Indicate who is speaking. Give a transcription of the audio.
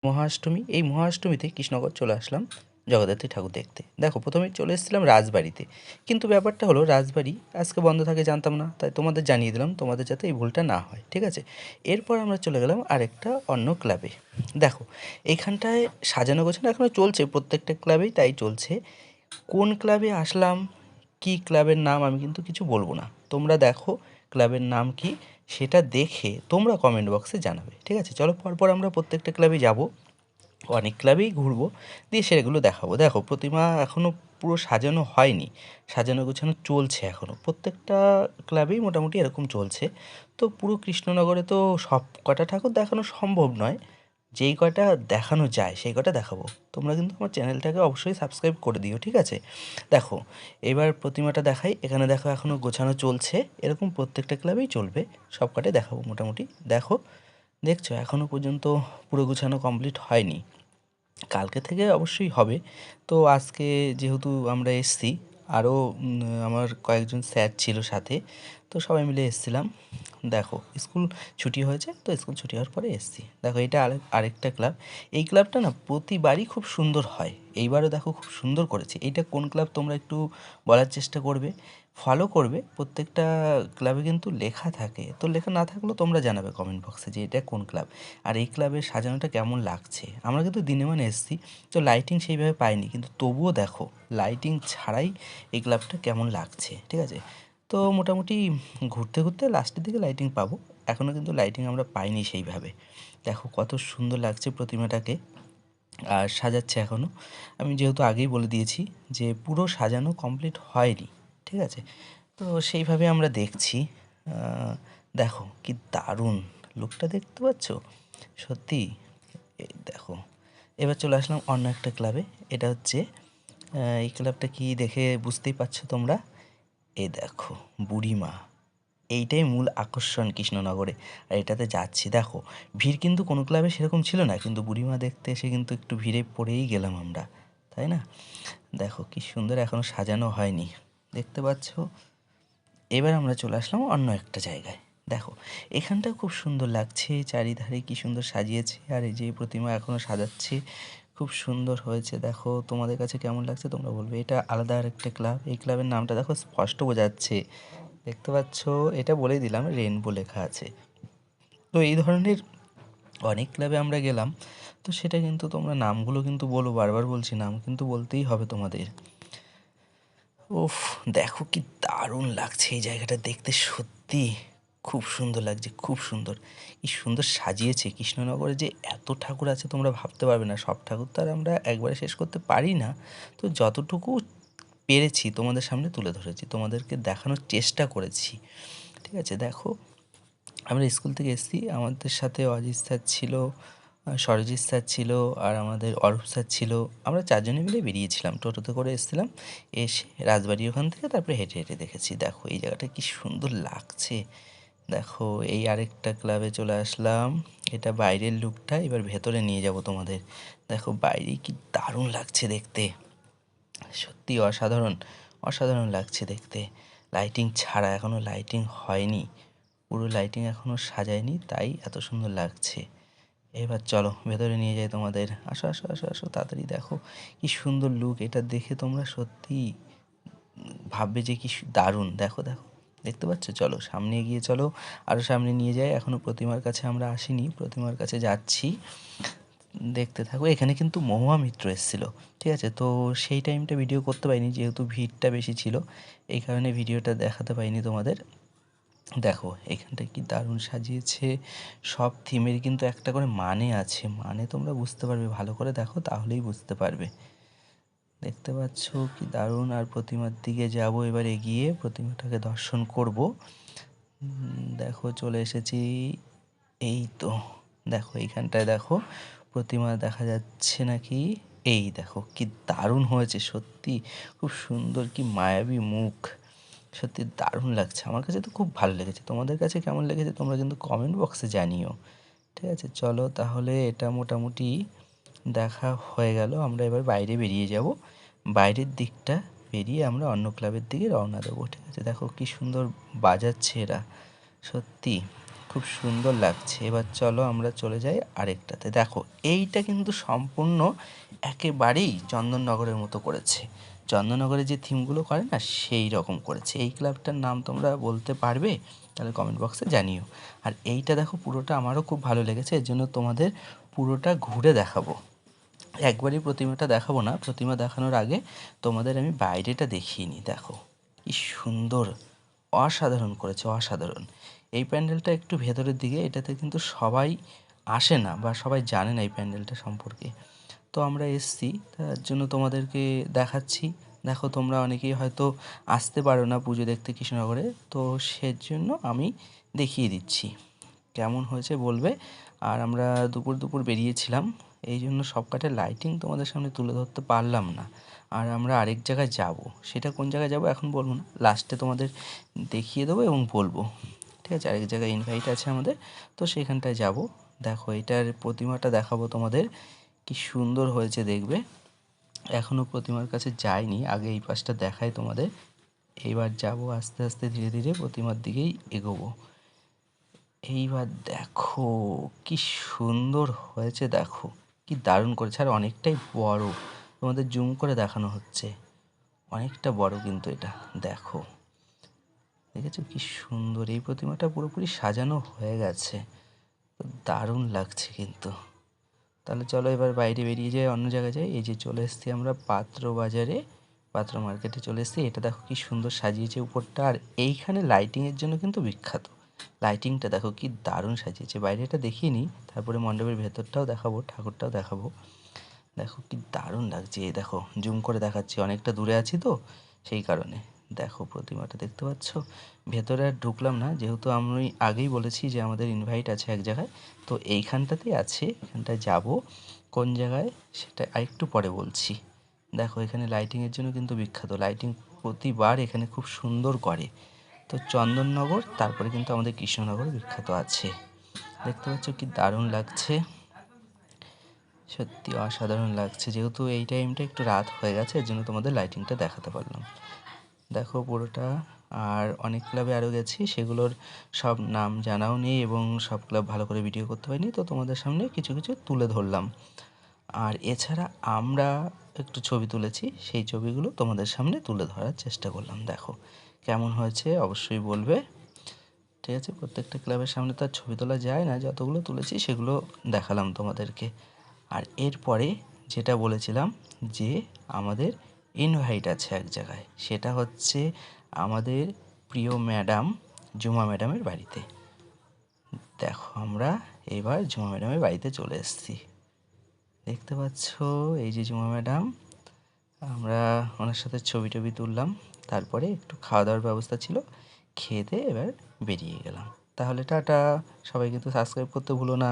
Speaker 1: মহাষ্টমী, এই মহাষ্টমীতে কৃষ্ণনগর চলে আসলাম জগদ্ধাত্রী ঠাকুর দেখতে। দেখো প্রথমেই চলে এসেছিলাম রাজবাড়িতে, কিন্তু ব্যাপারটা হলো রাজবাড়ি আজকে বন্ধ থাকে জানতাম না, তাই তোমাদের জানিয়ে দিলাম তোমাদের যাতে এই ভুলটা না হয়, ঠিক আছে? এরপর আমরা চলে গেলাম আরেকটা অন্য ক্লাবে। দেখো এইখানটায় সাজানো গোছানো এখনও চলছে, প্রত্যেকটা ক্লাবেই তাই চলছে। কোন ক্লাবে আসলাম, কী ক্লাবের নাম আমি কিন্তু কিছু বলবো না, তোমরা দেখো ক্লাবের নাম কি সেটা দেখে তোমরা কমেন্ট বক্সে জানাবে, ঠিক আছে? চলো পরপর আমরা প্রত্যেকটা ক্লাবে যাব, অনেক ক্লাবেই ঘুরবো, দিয়ে সেগুলো দেখাবো। দেখো প্রতিমা এখনও পুরো সাজানো হয়নি, সাজানো গোছানো চলছে এখনও, প্রত্যেকটা ক্লাবেই মোটামুটি এরকম চলছে। তো পুরো কৃষ্ণনগরে তো সব কটা ঠাকুর দেখানো সম্ভব নয়, যেই কটা দেখানো যায় সেই কটা দেখাবো। তোমরা কিন্তু আমার চ্যানেলটাকে অবশ্যই সাবস্ক্রাইব করে দিও, ঠিক আছে? দেখো এবার প্রতিমাটা দেখাই, এখানে দেখো এখনও গোছানো চলছে, এরকম প্রত্যেকটা ক্লাবেই চলবে, সব কটাই দেখাবো মোটামুটি। দেখো দেখছো এখনও পর্যন্ত পুরো গোছানো কমপ্লিট হয়নি, কালকে থেকে অবশ্যই হবে। তো আজকে যেহেতু আমরা এসছি, আরও আমার কয়েকজন স্যার ছিল সাথে, তো সবাই মিলে এসছিলাম। দেখো স্কুল ছুটি হয়েছে, তো স্কুল ছুটি হওয়ার পরে এসছি। দেখো এটা আরেকটা ক্লাব, এই ক্লাবটা না প্রতিবারই খুব সুন্দর হয়, এইবারও দেখো খুব সুন্দর করেছে। এইটা কোন ক্লাব তোমরা একটু বলার চেষ্টা করবে, ফলো করবে, প্রত্যেকটা ক্লাবে কিন্তু লেখা থাকে, তো লেখা না থাকলেও তোমরা জানাবে কমেন্ট বক্সে যে এটা কোন ক্লাব আর এই ক্লাবের সাজানোটা কেমন লাগছে। আমরা কিন্তু দিনে মানে এসেছি, তো লাইটিং সেইভাবে পাইনি, কিন্তু তবুও দেখো লাইটিং ছাড়াই এই ক্লাবটা কেমন লাগছে, ঠিক আছে? তো মোটামুটি ঘুরতে ঘুরতে লাস্টের দিকে লাইটিং পাবো, এখনও কিন্তু লাইটিং আমরা পাইনি সেইভাবে। দেখো কত সুন্দর লাগছে প্রতিমাটাকে, আর সাজাচ্ছে এখনও। আমি যেহেতু আগেই বলে দিয়েছি যে পুরো সাজানো কমপ্লিট হয়নি, ঠিক আছে? তো সেইভাবে আমরা দেখছি। দেখো কি দারুণ লুকটা, দেখতে পাচ্ছ? সত্যি এই দেখো। এবার চলে আসলাম অন্য একটা ক্লাবে, এটা হচ্ছে এই ক্লাবটা কি দেখে বুঝতেই পারছো তোমরা, এই দেখো বুড়িমা, এইটাই মূল আকর্ষণ কৃষ্ণনগরে, আর এটাতে যাচ্ছি। দেখো ভিড় কিন্তু কোনো ক্লাবে সেরকম ছিল না, কিন্তু বুড়িমা দেখতে এসে কিন্তু একটু ভিড়ে পড়েই গেলাম আমরা, তাই না? দেখো কি সুন্দর, এখনও সাজানো হয়নি, দেখতে পাচ্ছ? এবার আমরা চলে আসলাম অন্য একটা জায়গায়। দেখো এখানটাও খুব সুন্দর লাগছে, চারিধারে কি সুন্দর সাজিয়েছে, আর এই যে প্রতিমা এখনও সাজাচ্ছে, খুব সুন্দর হয়েছে। দেখো তোমাদের কাছে কেমন লাগছে তোমরা বলবে। এটা আলাদা আরেকটা ক্লাব, এই ক্লাবের নামটা দেখো স্পষ্ট বোঝা যাচ্ছে, দেখতে পাচ্ছ? এটা বলেই দিলাম, রেনবো লেখা আছে। তো এই ধরনের অনেক ক্লাবে আমরা গেলাম, তো সেটা কিন্তু তোমরা নামগুলো কিন্তু বলো, বারবার বলছি নাম কিন্তু বলতেই হবে তোমাদের। উফ, দেখো কি দারুণ লাগছে এই জায়গাটা দেখতে, সত্যি খুব সুন্দর লাগছে, খুব সুন্দর, কি সুন্দর সাজিয়েছে। কৃষ্ণনগরে যে এত ঠাকুর আছে তোমরা ভাবতে পারবে না, সব ঠাকুর তো আর আমরা একবারে শেষ করতে পারি না, তো যতটুকু পেরেছি তোমাদের সামনে তুলে ধরেছি, তোমাদেরকে দেখানোর চেষ্টা করেছি, ঠিক আছে? দেখো আমরা স্কুল থেকে এসেছি, আমাদের সাথে অজিত স্যার ছিল, সরজিৎ স্যার ছিল, আর আমাদের অরূপ স্যার ছিল, আমরা চারজনে মিলে বেরিয়েছিলাম, টোটোতে করে এসেছিলাম, এসে রাজবাড়ি ওখান থেকে তারপরে হেঁটে হেঁটে দেখেছি। দেখো এই জায়গাটা কি সুন্দর লাগছে। দেখো এই আরেকটা ক্লাবে চলে আসলাম, এটা বাইরের লুকটা, এবার ভেতরে নিয়ে যাব তোমাদের। দেখো বাইরে কি দারুণ লাগছে দেখতে, সত্যি অসাধারণ, অসাধারণ লাগছে দেখতে। লাইটিং ছাড়া, এখনও লাইটিং হয়নি, পুরো লাইটিং এখনও সাজায়নি, তাই এত সুন্দর লাগছে। এবার চলো ভেতরে নিয়ে যাই তোমাদের, আসো আসো আসো আসো তাড়াতাড়ি। দেখো কি সুন্দর লুক, এটা দেখে তোমরা সত্যি ভাববে যে কি দারুণ। দেখো দেখো, দেখতে পাচ্ছ? চলো সামনে এগিয়ে চলো, আরও সামনে নিয়ে যাই। এখনও প্রতিমার কাছে আমরা আসিনি, প্রতিমার কাছে যাচ্ছি, দেখতে থাকো। এখানে কিন্তু মহুয়া মিত্র এসেছিল, ঠিক আছে? তো সেই টাইমটা ভিডিও করতে পারিনি, যেহেতু ভিড়টা বেশি ছিল, এই কারণে ভিডিওটা দেখাতে পারিনি তোমাদের। দেখো এখানটা কি দারুণ সাজিয়েছে, সব থিমের কিন্তু একটা করে মানে আছে, মানে তোমরা বুঝতে পারবে, ভালো করে দেখো তাহলেই বুঝতে পারবে। দেখতে পাচ্ছ কি দারুণ। আর প্রতিমার দিকে যাব এবার এগিয়ে, প্রতিমাটাকে দর্শন করব। দেখো চলে এসেছি, এই তো। দেখো এইখানটায় দেখো প্রতিমা দেখা যাচ্ছে নাকি, এই দেখো কি দারুণ হয়েছে, সত্যি খুব সুন্দর, কি মায়াবী মুখ, সত্যি দারুণ লাগছে। আমার কাছে তো খুব ভালো লেগেছে, তোমাদের কাছে কেমন লেগেছে তোমরা কিন্তু কমেন্ট বক্সে জানিও, ঠিক আছে? চলো তাহলে এটা মোটামুটি দেখা হয়ে গেল, আমরা এবার বাইরে বেরিয়ে যাব, বাইরের দিকটা পেরিয়ে আমরা অন্য ক্লাবের দিকে রওনা দেবো, ঠিক আছে? দেখো কি সুন্দর বাজাচ্ছে এরা, সত্যি খুব সুন্দর লাগছে। এবার চলো আমরা চলে যাই আরেকটাতে। দেখো এইটা কিন্তু সম্পূর্ণ একেবারেই চন্দননগরের মতো করেছে। চন্দননগরে যে থিমগুলো করে না সেই রকম করেছে। এই ক্লাবটার নাম তোমরা বলতে পারবে? তাহলে কমেন্ট বক্সে জানিও। আর এইটা দেখো পুরোটা আমারও খুব ভালো লেগেছে, এর জন্য তোমাদের পুরোটা ঘুরে দেখাবো। একবারই প্রতিমাটা দেখাবো না, প্রতিমা দেখানোর আগে তোমাদের আমি বাইরেটা দেখিয়ে নিই। দেখো কি সুন্দর, অসাধারণ করেছে, অসাধারণ। এই প্যান্ডেলটা একটু ভেতরের দিকে, এটাতে কিন্তু সবাই আসে না বা সবাই জানে না এই প্যান্ডেলটা সম্পর্কে। তো আমরা এসছি, তার জন্য তোমাদেরকে দেখাচ্ছি। দেখো তোমরা অনেকেই হয়তো আসতে পারো না পুজো দেখতে কৃষ্ণনগরে, তো সেজন্য আমি দেখিয়ে দিচ্ছি কেমন হয়েছে বলবে। আর আমরা দুপুর দুপুর বেরিয়েছিলাম, এই জন্য সব কটা লাইটিং তোমাদের সামনে তুলে ধরতে পারলাম না। আর আমরা আরেক জায়গায় যাব, সেটা কোন জায়গায় যাব এখন বলবো না, লাস্টে তোমাদের দেখিয়ে দেবো এবং বলবো। ঠিক আছে, আরেক জায়গায় ইনভাইট আছে আমাদের, তো সেখানটায় যাব। দেখো এটার প্রতিমাটা দেখাবো তোমাদের, কি সুন্দর হয়েছে দেখবে। এখনও প্রতিমার কাছে যাইনি, আগে এই পাশটা দেখাই তোমাদের। এইবার যাব আস্তে আস্তে ধীরে ধীরে প্রতিমার দিকেই এগোবো। এইবার দেখো কি সুন্দর হয়েছে, দেখো কি দারুণ করেছে। আর অনেকটাই বড়, তোমাদের জুম করে দেখানো হচ্ছে, অনেকটা বড় কিন্তু এটা। দেখো দেখেছো কি সুন্দর, এই প্রতিমাটা পুরোপুরি সাজানো হয়ে গেছে, দারুণ লাগছে কিন্তু। তাহলে চলো এবার বাইরে বেরিয়ে যাই, অন্য জায়গায় যাই। এই যে চলে এসেছি আমরা পাত্র বাজারে, পাত্র মার্কেটে চলে এসেছি। এটা দেখো কি সুন্দর সাজিয়েছে উপরটা, আর এইখানে লাইটিংয়ের জন্য কিন্তু বিখ্যাত। লাইটিংটা দেখো কি দারুণ সাজিয়েছে, বাইরেটা দেখিয়ে নিই, তারপরে মণ্ডপের ভেতরটাও দেখাবো, ঠাকুরটাও দেখাবো। দেখো কি দারুণ লাগছে, এই দেখো জুম করে দেখাচ্ছি, অনেকটা দূরে আছি তো সেই কারণে। দেখো প্রতিমাটা দেখতে পাচ্ছ। ভেতরে আর ঢুকলাম না, যেহেতু আমি আগেই বলেছি যে আমাদের ইনভাইট আছে এক জায়গায়, তো এইখানটাতেই আছে, এখানটায় যাব। কোন জায়গায় সেটা আরেকটু পরে বলছি। দেখো এখানে লাইটিংয়ের জন্য কিন্তু বিখ্যাত, লাইটিং প্রতিবার এখানে খুব সুন্দর করে। তো চন্দননগর, তারপরে কিন্তু আমাদের কৃষ্ণনগর বিখ্যাত আছে। দেখতে পাচ্ছ কি দারুণ লাগছে, সত্যি অসাধারণ লাগছে। যেহেতু এই টাইমটা একটু রাত হয়ে গেছে, এর জন্য তোমাদের লাইটিংটা দেখাতে পারলাম। দেখো পুরোটা। আর অনেক ক্লাবে আরও গেছি, সেগুলোর সব নাম জানাও নেই এবং সব ক্লাব ভালো করে ভিডিও করতে পারিনি, তো তোমাদের সামনে কিছু কিছু তুলে ধরলাম। আর এছাড়া আমরা একটু ছবি তুলেছি, সেই ছবিগুলো তোমাদের সামনে তুলে ধরার চেষ্টা করলাম। দেখো কেমন হয়েছে অবশ্যই বলবে। ঠিক আছে, প্রত্যেকটা ক্লাবের সামনে তো আর ছবি তোলা যায় না, যতগুলো তুলেছি সেগুলো দেখালাম তোমাদেরকে। আর এরপরে যেটা বলেছিলাম যে আমাদের ইনভাইট আছে এক জায়গায়, সেটা হচ্ছে আমাদের প্রিয় ম্যাডাম ঝুমা ম্যাডামের বাড়িতে। দেখো আমরা এবার ঝুমা ম্যাডামের বাড়িতে চলে এসেছি, দেখতে পাচ্ছ এই যে ঝুমা ম্যাডাম। আমরা ওনার সাথে ছবি টবি তুললাম, তারপরে একটু খাওয়া দাওয়ার ব্যবস্থা ছিল, খেয়ে দিয়ে এবার বেরিয়ে গেলাম। তাহলে টাটা, সবাই কিন্তু সাবস্ক্রাইব করতে ভুলো না।